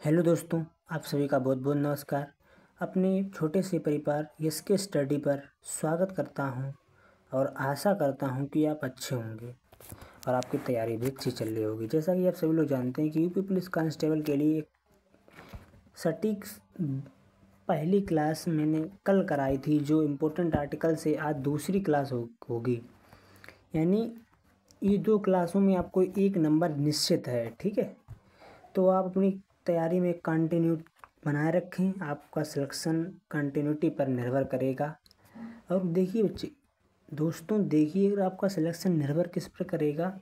Hello दोस्तों, आप सभी का बहुत बहुत नमस्कार। अपने छोटे से परिवार एसके स्टडी पर स्वागत करता हूं और आशा करता हूं कि आप अच्छे होंगे और आपकी तैयारी भी अच्छी चल रही होगी। जैसा कि आप सभी लोग जानते हैं कि यूपी पुलिस कांस्टेबल के लिए एक सटीक पहली क्लास मैंने कल कराई थी, जो इम्पोर्टेंट आर्टिकल से आज दूसरी क्लास होगी। यानी ये दो क्लासों में आपको एक नंबर निश्चित है, ठीक है। तो आप अपनी तैयारी में कंटिन्यू बनाए रखें, आपका सिलेक्शन कंटिन्यूटी पर निर्भर करेगा। और देखिए बच्चे दोस्तों, देखिए अगर आपका सिलेक्शन निर्भर किस पर करेगा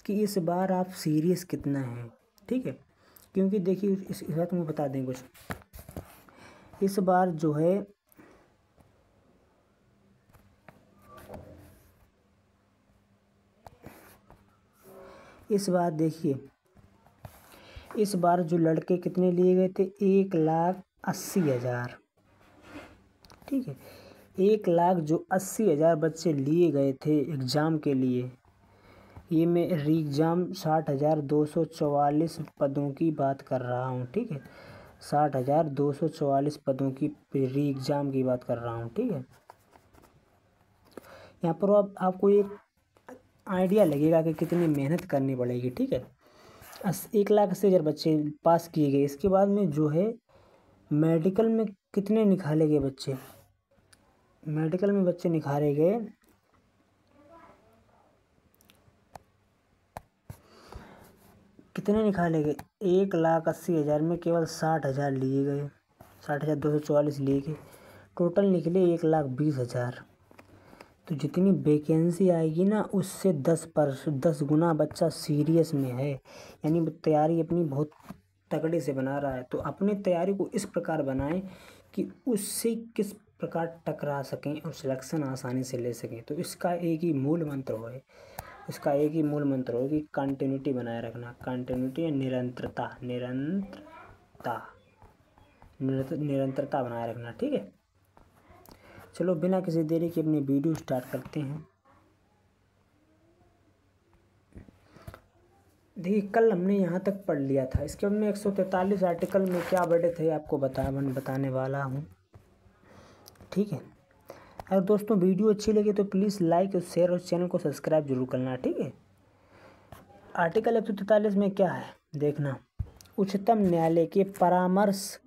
कि इस बार आप सीरियस कितना हैं, ठीक है। क्योंकि देखिए इस बात में बता दें कुछ, इस बार जो है देखिए इस बार जो लड़के कितने लिए गए थे, 1,80,000, ठीक है। 1,80,000 बच्चे लिए गए थे एग्ज़ाम के लिए। ये मैं री एग्ज़ाम 60,244 पदों की बात कर रहा हूँ, ठीक है। 60,244 पदों की री एग्ज़ाम की बात कर रहा हूँ, ठीक है। यहाँ पर आपको एक आइडिया लगेगा कि कितनी मेहनत करनी पड़ेगी, ठीक है। 1,80,000 बच्चे पास किए गए। इसके बाद में जो है मेडिकल में कितने निकाले गए बच्चे, मेडिकल में बच्चे निकाले गए 1,80,000 में केवल 60,000 लिए गए, 60,244 लिए गए। टोटल निकले 1,20,000। तो जितनी वैकेंसी आएगी ना, उससे 10 गुना बच्चा सीरियस में है, यानी तैयारी अपनी बहुत तगड़े से बना रहा है। तो अपनी तैयारी को इस प्रकार बनाएं कि उससे किस प्रकार टकरा सकें और सिलेक्शन आसानी से ले सकें। तो इसका एक ही मूल मंत्र हो कि कंटिन्यूटी बनाए रखना। कंटिन्यूटी या निरंतरता बनाए रखना, ठीक है। चलो बिना किसी देरी के अपनी वीडियो स्टार्ट करते हैं। देखिए कल हमने यहाँ तक पढ़ लिया था। इसके बाद में 143 आर्टिकल में क्या पढ़े थे आपको बताने वाला हूँ, ठीक है। अगर दोस्तों वीडियो अच्छी लगे तो प्लीज़ लाइक और शेयर और चैनल को सब्सक्राइब जरूर करना, ठीक है। आर्टिकल 143 में क्या है देखना। उच्चतम न्यायालय के परामर्श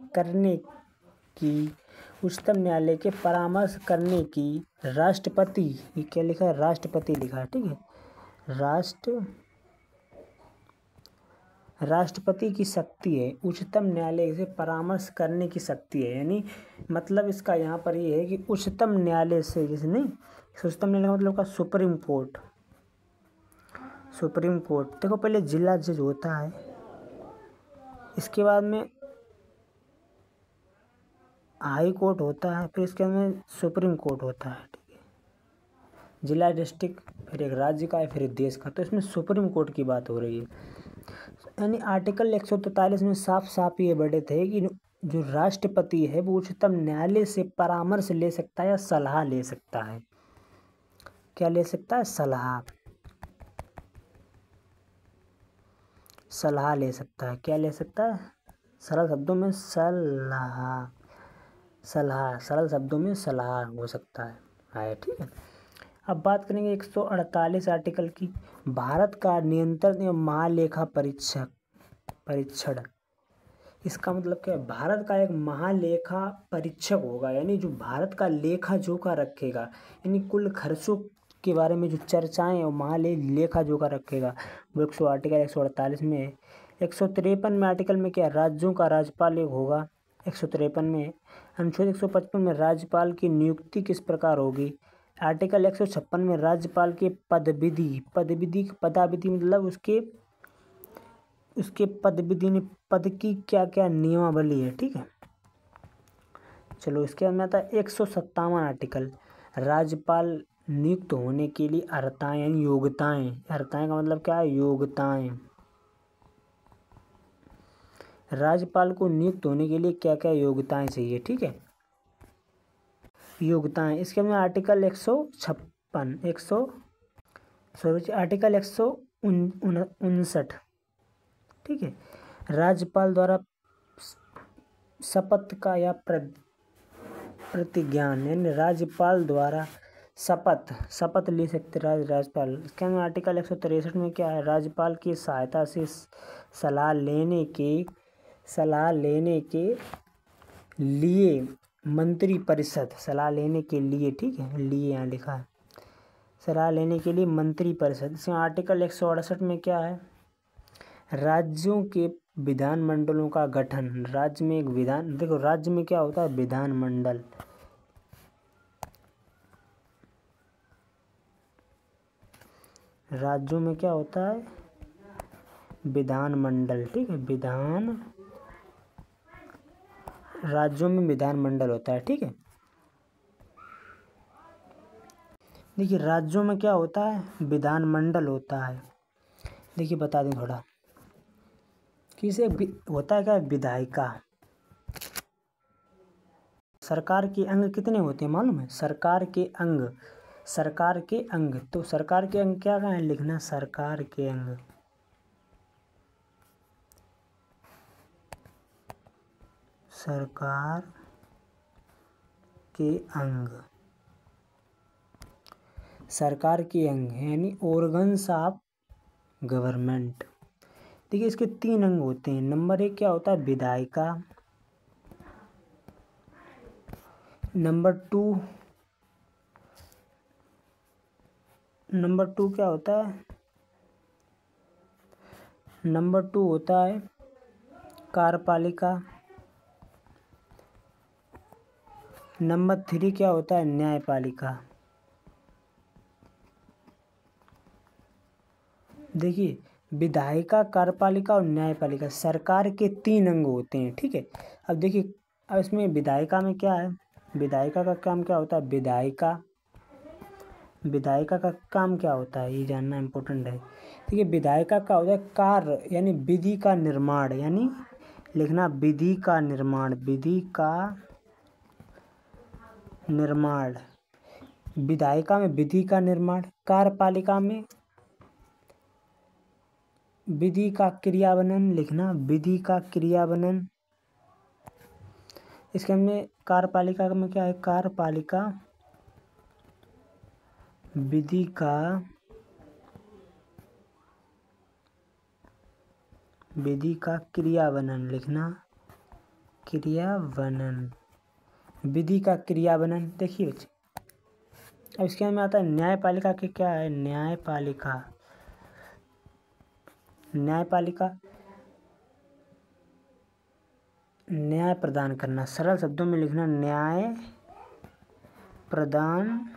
करने की राष्ट्रपति, ये क्या लिखा है, राष्ट्रपति लिखा है, ठीक है। राष्ट्रपति की शक्ति है, उच्चतम न्यायालय से परामर्श करने की शक्ति है। यानी मतलब इसका यहाँ पर ये है कि उच्चतम न्यायालय से, जैसे नहीं, उच्चतम न्यायालय का मतलब का सुप्रीम कोर्ट। देखो पहले जिला जज होता है, इसके बाद में हाई कोर्ट होता है, फिर इसके बाद में सुप्रीम कोर्ट होता है, ठीक है। जिला, डिस्ट्रिक्ट, फिर एक राज्य का है, फिर एक देश का। तो इसमें सुप्रीम कोर्ट की बात हो रही है। यानी आर्टिकल 143 में साफ साफ ये बढ़े थे कि जो राष्ट्रपति है वो उच्चतम न्यायालय से परामर्श ले सकता है या सलाह ले सकता है। क्या ले सकता है? सलाह ले सकता है। क्या ले सकता है? सरल शब्दों में सलाह हो सकता है, ठीक है। अब बात करेंगे 148 आर्टिकल की। भारत का नियंत्रण एवं महालेखा परीक्षण। इसका मतलब क्या है? भारत का एक महालेखा परीक्षक होगा, यानी जो भारत का लेखा जोखा रखेगा, यानी कुल खर्चों के बारे में जो चर्चाएं और महालेखा जोखा रखेगा, वो आर्टिकल 148 में है। 153 में आर्टिकल में क्या, राज्यों का राज्यपाल एक होगा। 153 में अनुच्छेद 155 में राज्यपाल की नियुक्ति किस प्रकार होगी। आर्टिकल 156 में राज्यपाल के पदाविधि मतलब उसके पद की क्या क्या नियमावली है, ठीक है। चलो इसके बाद में आता है 157 आर्टिकल, राज्यपाल नियुक्त होने के लिए अर्हताएं यानी योग्यताएं। अर्हताएं का मतलब क्या है? योग्यताएं। राज्यपाल को नियुक्त होने के लिए क्या क्या योग्यताएं चाहिए, ठीक है। योग्यताएं, इसके में आर्टिकल 159, ठीक है। राज्यपाल द्वारा शपथ का या प्रतिज्ञान यानी राज्यपाल द्वारा शपथ ले सकते राज्यपाल। इसके अंदर आर्टिकल 163 में क्या है, राज्यपाल की सहायता से सलाह लेने के लिए मंत्रिपरिषद, सलाह लेने के लिए, ठीक है, लिए यहाँ लिखा है, सलाह लेने के लिए मंत्रिपरिषद। इसमें आर्टिकल 168 में क्या है, राज्यों के विधानमंडलों का गठन। राज्य में एक विधान, देखो राज्य में क्या होता है, विधानमंडल। राज्यों में क्या होता है, विधानमंडल, ठीक है, राज्यों में विधानमंडल होता है, ठीक है। देखिए राज्यों में क्या होता है, विधानमंडल होता है। देखिए बता दें थोड़ा कि इसे होता है क्या, विधायिका। सरकार के अंग कितने होते हैं मालूम है, सरकार के अंग, तो सरकार के अंग क्या है लिखना, सरकार के अंग, सरकार के अंग, सरकार के अंग यानी ऑर्गन्स ऑफ गवर्नमेंट। देखिए इसके 3 अंग होते हैं। नंबर 1 क्या होता है, विधायिका। नंबर टू क्या होता है, नंबर 2 होता है कार्यपालिका। नंबर 3 क्या होता है, न्यायपालिका। देखिए विधायिका, कार्यपालिका और न्यायपालिका सरकार के 3 अंग होते हैं, ठीक है। अब देखिए, अब इसमें विधायिका में क्या है, विधायिका का काम क्या होता है, विधायिका का काम क्या होता है, ये जानना इम्पोर्टेंट है। ठीक है, विधायिका का होता है कार्य यानी विधि का निर्माण, यानी लिखना विधि का निर्माण, विधायिका में विधि का निर्माण, कार्यपालिका में विधि का क्रियान्वयन, लिखना विधि का क्रियान्वयन। इसके में कार्यपालिका में क्या है, कार्यपालिका विधि का क्रियान्वयन, लिखना क्रियान्वयन, विधि का क्रियान्वयन। देखिए बच्चे, अब इसके में आता है न्यायपालिका के क्या है, न्यायपालिका न्याय प्रदान करना, सरल शब्दों में लिखना न्याय प्रदान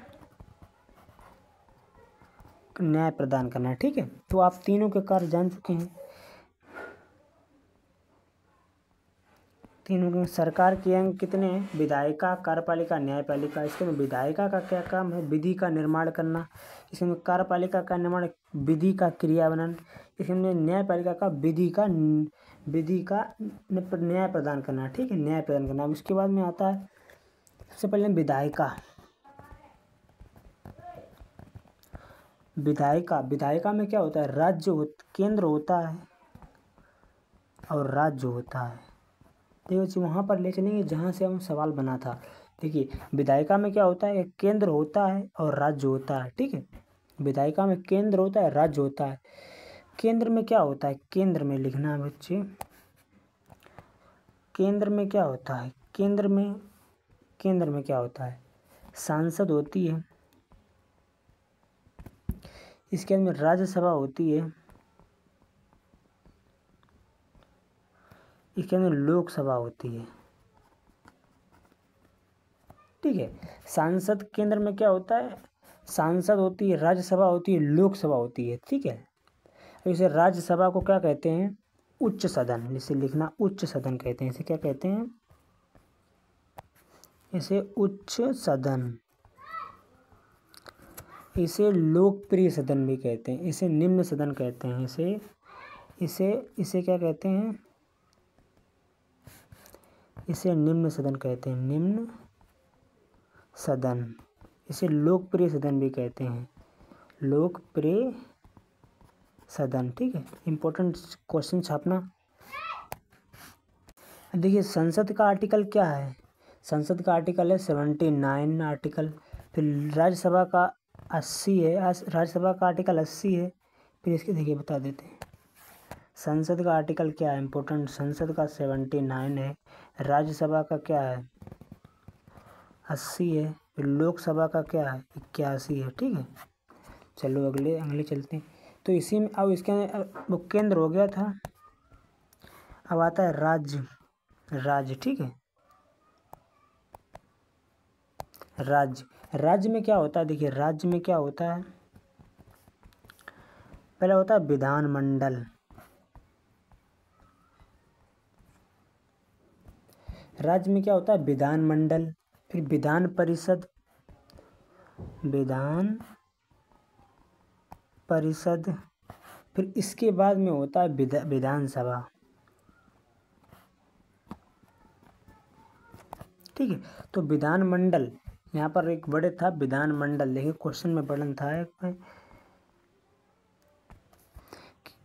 करना, ठीक है। तो आप तीनों के कार्य जान चुके हैं, तीनों के। सरकार के अंग कितने हैं, विधायिका, कार्यपालिका, न्यायपालिका। इसके में विधायिका का क्या काम है, विधि का निर्माण करना। इसमें कार्यपालिका का निर्माण, विधि का क्रियान्वयन। इसमें न्यायपालिका का विधि का न्याय प्रदान करना, ठीक है, न्याय प्रदान करना। उसके बाद में आता है सबसे पहले विधायिका में क्या होता है, केंद्र होता है और राज्य होता है। देखिए वहाँ पर ले चलेंगे जहाँ से हम सवाल बना था। देखिए विधायिका में क्या होता है, केंद्र होता है और राज्य होता है, ठीक है। विधायिका में केंद्र होता है, राज्य होता है। केंद्र में क्या होता है, केंद्र में लिखना है बच्चे, केंद्र में क्या होता है, केंद्र में क्या होता है, सांसद होती है। इसके अंदर राज्यसभा होती है। इसके अंदर लोकसभा होती है, ठीक है। सांसद केंद्र में क्या होता है, सांसद होती है, राज्यसभा होती है, लोकसभा होती है, ठीक है। इसे राज्यसभा को क्या कहते हैं, उच्च सदन, जिसे लिखना उच्च सदन कहते हैं। इसे क्या कहते हैं, इसे उच्च सदन। इसे लोकप्रिय सदन भी कहते हैं, इसे निम्न सदन कहते हैं। इसे क्या कहते हैं, इसे निम्न सदन कहते हैं, निम्न सदन। इसे लोकप्रिय सदन भी कहते हैं, लोकप्रिय सदन, ठीक है। इंपॉर्टेंट क्वेश्चन छापना। देखिए संसद का आर्टिकल क्या है, संसद का आर्टिकल है 79 आर्टिकल। फिर राज्यसभा का 80 है, राज्यसभा का आर्टिकल 80 है। फिर इसके देखिए बता देते हैं संसद का आर्टिकल क्या है इम्पोर्टेंट, संसद का 79 है, राज्यसभा का क्या है 80 है, फिर लोकसभा का क्या है 81 है। ठीक है, चलो अगले चलते हैं। तो इसी में अब इसके वो केंद्र हो गया था, अब आता है राज्य। ठीक है, राज्य में क्या होता है, देखिए राज्य में क्या होता है, पहले होता है विधानमंडल, राज्य में क्या होता है विधानमंडल, फिर विधान परिषद, फिर इसके बाद में होता है विधानसभा। ठीक है, तो विधानमंडल यहाँ पर एक बड़े था विधानमंडल, देखिए क्वेश्चन में पढ़न था एक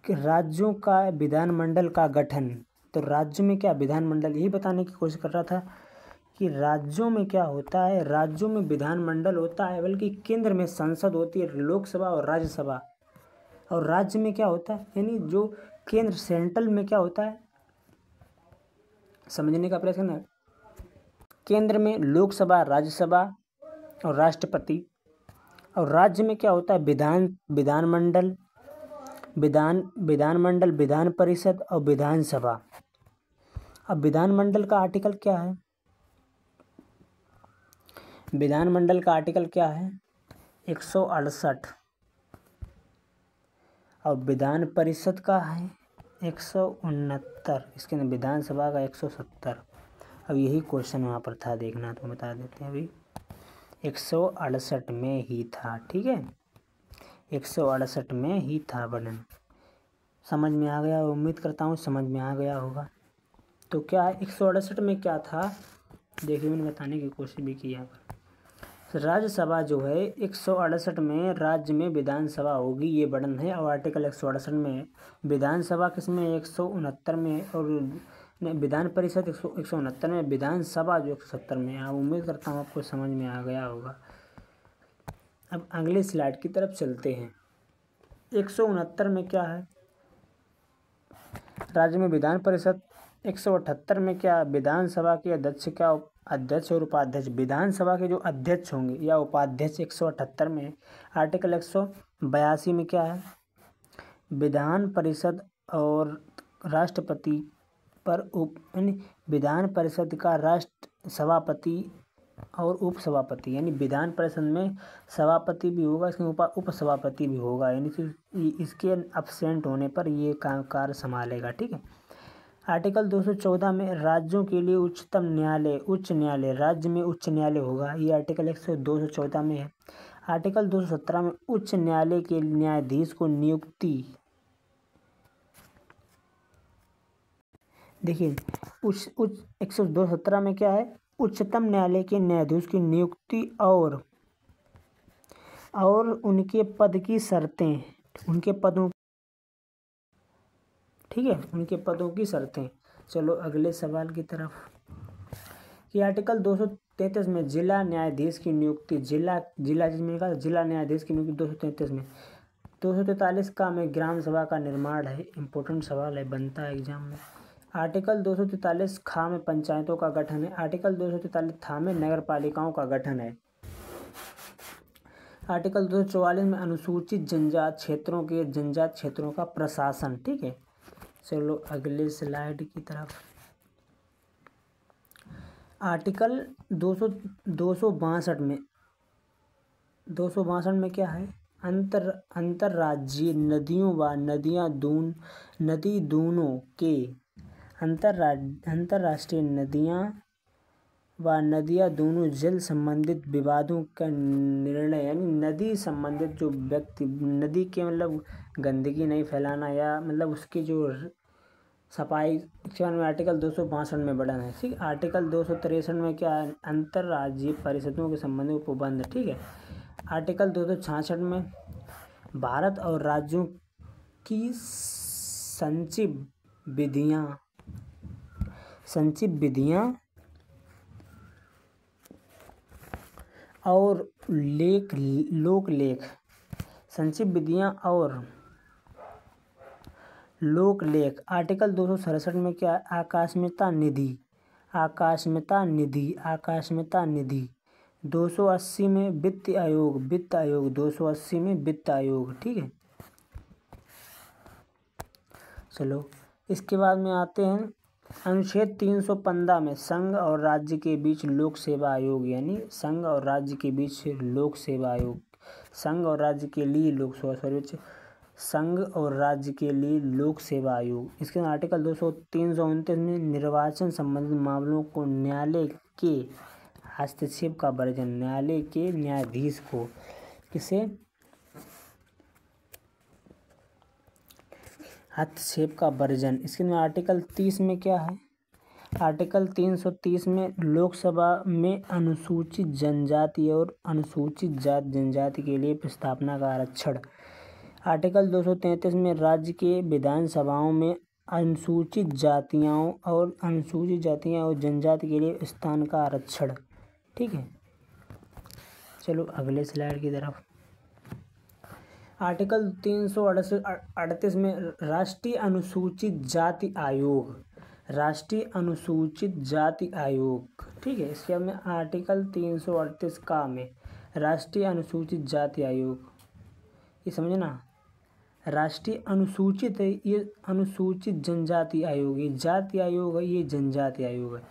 कि राज्यों का विधानमंडल का गठन। तो राज्य में क्या विधानमंडल, यही बताने की कोशिश कर रहा था कि राज्यों में क्या होता है, राज्यों में विधानमंडल होता है, बल्कि केंद्र में संसद होती है, लोकसभा और राज्यसभा। और राज्य में क्या होता है, यानी जो केंद्र सेंट्रल में क्या होता है, समझने का प्रयास करना। केंद्र में लोकसभा, राज्यसभा और राष्ट्रपति, और राज्य में क्या होता है विधानमंडल, विधान परिषद और विधानसभा। अब विधानमंडल का आर्टिकल क्या है, विधानमंडल का आर्टिकल क्या है 168, और विधान परिषद का है 169, इसके अंदर विधानसभा का 170। अब यही क्वेश्चन वहाँ पर था, देखना तो बता देते हैं। अभी 168 में ही था, ठीक है 168 में ही था वर्णन। समझ में आ गया, उम्मीद करता हूँ समझ में आ गया होगा। तो क्या है 168 में क्या था, देखिए मैंने बताने की कोशिश भी की यहाँ पर। राज्यसभा जो है 168 में राज्य में विधानसभा होगी, ये वर्णन है। और आर्टिकल 168 में विधानसभा किसमें 169 में, और विधान परिषद 169 में, विधानसभा जो 170 में। आप उम्मीद करता हूँ आपको समझ में आ गया होगा। अब अगले स्लाइड की तरफ चलते हैं। 169 में क्या है, राज्य में विधान परिषद। 178 में क्या, विधानसभा के अध्यक्ष क्या, अध्यक्ष और उपाध्यक्ष, विधानसभा के जो अध्यक्ष होंगे या उपाध्यक्ष 178 में। आर्टिकल 182 में क्या है, विधान परिषद और राष्ट्रपति पर विधान परिषद का राष्ट्र सभापति और उपसभापति, यानी विधान परिषद में सभापति भी होगा, इसमें उपसभापति भी होगा, यानी कि इसके अब्सेंट होने पर ये कार्य संभालेगा। ठीक है, आर्टिकल 214 में राज्यों के लिए उच्चतम न्यायालय, उच्च न्यायालय, राज्य में उच्च न्यायालय होगा, ये आर्टिकल 214 में है। आर्टिकल 217 में उच्च न्यायालय के न्यायाधीश को नियुक्ति, देखिए 217 में क्या है, उच्चतम न्यायालय के न्यायाधीश की नियुक्ति और उनके पद की शर्तें, उनके पदों, ठीक है उनके पदों की शर्तें। चलो अगले सवाल की तरफ। कि आर्टिकल 233 में जिला न्यायाधीश की नियुक्ति, जिला जिसमें कहा जिला न्यायाधीश की नियुक्ति 233 में। 243 का में ग्राम सभा का निर्माण है, इंपॉर्टेंट सवाल है, बनता है एग्जाम में। आर्टिकल 243 खा में पंचायतों का गठन है। आर्टिकल 243 था में नगर पालिकाओं का गठन है। आर्टिकल 244 में अनुसूचित जनजात क्षेत्रों का प्रशासन। ठीक है, चलो अगले स्लाइड की तरफ। आर्टिकल 262 में क्या है, अंतर्राज्यीय नदियों व नदी दूनों के अंतर्राष्ट्रीय नदियाँ दोनों जल संबंधित विवादों का निर्णय, यानी नदी संबंधित जो व्यक्ति, नदी के मतलब गंदगी नहीं फैलाना या मतलब उसकी जो सफाई, में आर्टिकल 262 में वर्णन है। ठीक, आर्टिकल 263 में क्या है, अंतर्राज्यीय परिषदों के संबंध में उपबंध। ठीक है, आर्टिकल 266 में भारत और राज्यों की संचिव विधियाँ, संचित विधियाँ और लोकलेख, संचित विधियाँ और लोकलेख। आर्टिकल 267 में क्या है? आकस्मिकता निधि, आकस्मिकता निधि, आकस्मिकता निधि। 280 में वित्त आयोग, वित्त आयोग 280 में वित्त आयोग, ठीक है। चलो इसके बाद में आते हैं अनुच्छेद 315 में संघ और राज्य के बीच लोक सेवा आयोग, यानी संघ और राज्य के बीच लोक सेवा आयोग, संघ और राज्य के लिए लोक सेवा, संघ और राज्य के लिए लोक सेवा आयोग। इसके आर्टिकल 329 में निर्वाचन संबंधित मामलों को न्यायालय के हस्तक्षेप का वर्जन, न्यायालय के न्यायाधीश को किसे हस्तक्षेप का वर्जन। इसके में आर्टिकल 30 में क्या है? आर्टिकल 330 में लोकसभा में अनुसूचित जनजाति और अनुसूचित जाति जनजाति के लिए प्रस्तावना का आरक्षण। आर्टिकल 233 में राज्य के विधानसभाओं में अनुसूचित जातियाँ और जनजाति के लिए स्थान का आरक्षण, ठीक है। चलो अगले स्लाइड की तरफ। आर्टिकल 338 में राष्ट्रीय अनुसूचित जाति आयोग, राष्ट्रीय अनुसूचित जाति आयोग, ठीक है। इसके बाद में आर्टिकल 338 का में राष्ट्रीय अनुसूचित जाति आयोग, ये समझना। राष्ट्रीय अनुसूचित है, ये अनुसूचित जनजाति आयोग, ये जाति आयोग है, ये जनजाति आयोग है।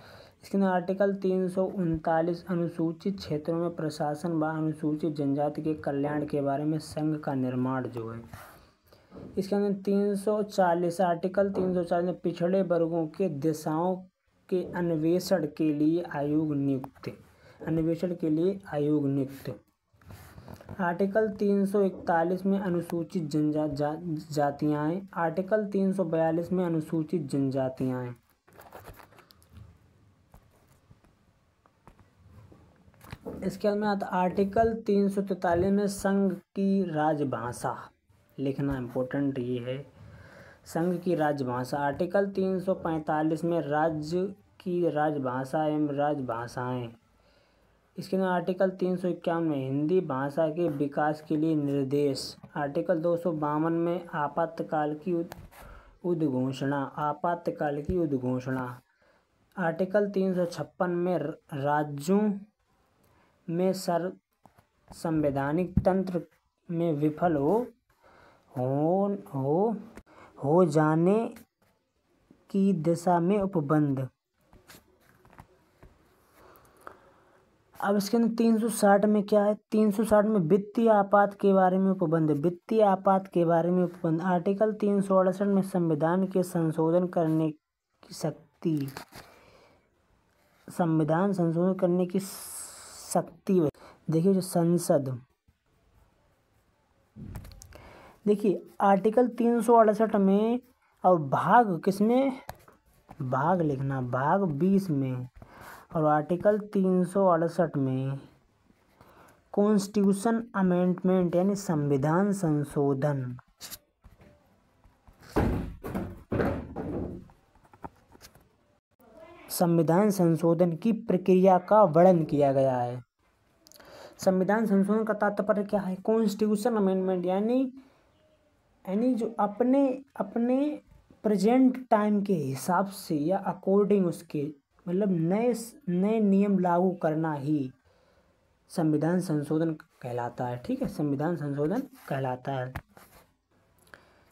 इसके अंदर आर्टिकल 339 अनुसूचित क्षेत्रों में प्रशासन व अनुसूचित जनजाति के कल्याण के बारे में संघ का निर्माण जो है। इसके अंदर 340 आर्टिकल 340 में पिछड़े वर्गों के दिशाओं के अन्वेषण के लिए आयोग नियुक्त, अन्वेषण के लिए आयोग नियुक्त। आर्टिकल 341 में अनुसूचित जातियाँ, आर्टिकल 342 में अनुसूचित जनजातियाँ। इसके बाद में आता आर्टिकल 343 में संघ की राजभाषा, लिखना इम्पोर्टेंट ये है, संघ की राजभाषा। आर्टिकल 345 में राज्य की राजभाषा एवं राजभाषाएँ। इसके अंदर आर्टिकल 351 में हिंदी भाषा के विकास के लिए निर्देश। आर्टिकल 252 में आपातकाल की उद्घोषणा, आपातकाल की उद्घोषणा। आर्टिकल 356 में राज्यों में संवैधानिक तंत्र में विफल हो जाने की दिशा में उपबंध। अब इसके अंदर 360 में क्या है? 360 में वित्तीय आपात के बारे में उपबंध, वित्तीय आपात के बारे में उपबंध। आर्टिकल 368 में संविधान के संशोधन करने की शक्ति, संविधान संशोधन करने की शक्ति। देखिए जो संसद, देखिए आर्टिकल 368 में और भाग किसमें, भाग लिखना, भाग 20 में और आर्टिकल 368 में कॉन्स्टिट्यूशन अमेंडमेंट यानी संविधान संशोधन। संविधान संशोधन की प्रक्रिया का वर्णन किया गया है। संविधान संशोधन का तात्पर्य क्या है? कॉन्स्टिट्यूशन अमेंडमेंट यानी जो अपने प्रेजेंट टाइम के हिसाब से या अकॉर्डिंग उसके मतलब नए नियम लागू करना ही संविधान संशोधन कहलाता है, ठीक है। संविधान संशोधन कहलाता है।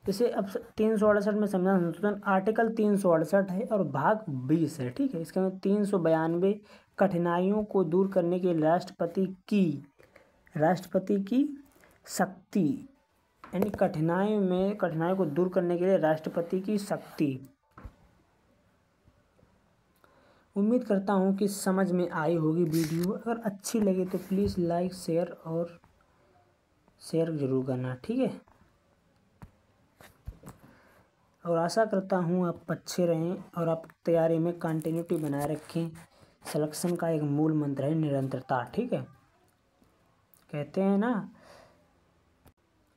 जैसे अब 368 में संविधान संशोधन आर्टिकल 368 है और भाग 20 है, ठीक है। इसके अंदर 392 कठिनाइयों को दूर करने के राष्ट्रपति की शक्ति यानी कठिनाइयों को दूर करने के लिए राष्ट्रपति की शक्ति। उम्मीद करता हूँ कि समझ में आई होगी वीडियो। अगर अच्छी लगे तो प्लीज़ लाइक शेयर जरूर करना, ठीक है। और आशा करता हूँ आप अच्छे रहें और आप तैयारी में कंटिन्यूटी बनाए रखें। सिलेक्शन का एक मूल मंत्र है निरंतरता, ठीक है। कहते हैं ना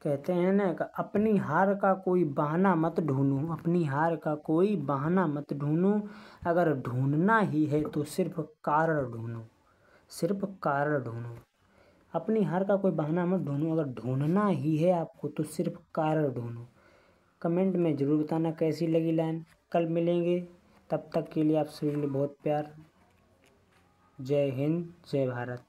कहते हैं ना कि अपनी हार का कोई बहाना मत ढूंढो, अपनी हार का कोई बहाना मत ढूंढो, अगर ढूंढना ही है तो सिर्फ कारण ढूंढो, सिर्फ कारण ढूंढो। अपनी हार का कोई बहाना मत ढूंढो, अगर ढूंढना ही है आपको तो सिर्फ कारण ढूंढो। कमेंट में ज़रूर बताना कैसी लगी लाइन। कल मिलेंगे, तब तक के लिए आप सभी के लिए बहुत प्यार। जय हिंद, जय भारत।